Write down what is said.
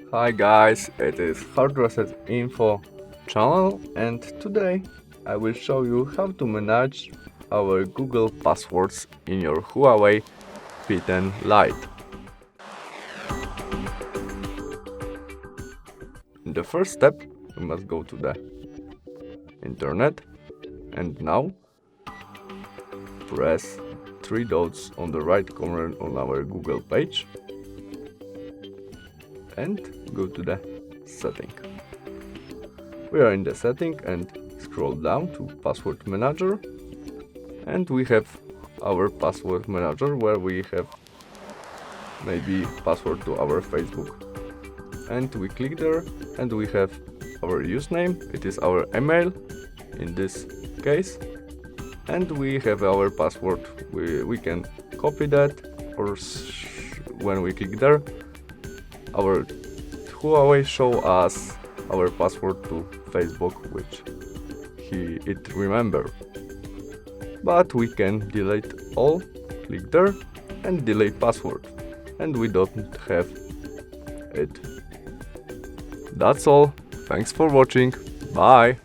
Hi guys, it is HardReset.Info channel, and today I will show you how to manage our Google passwords in your HUAWEI P10 Lite. In the first step, we must go to the internet, and now press 3 dots on the right corner on our Google page and go to the setting. We are in the setting and scroll down to password manager, and we have our password manager where we have maybe password to our Facebook, and we click there and we have our username, it is our email in this case, and we have our password. We can copy that, or when we click there, our Huawei show us our password to Facebook, which it remember. But we can delete all, click there and delete password, and we don't have it. That's all. Thanks for watching. Bye.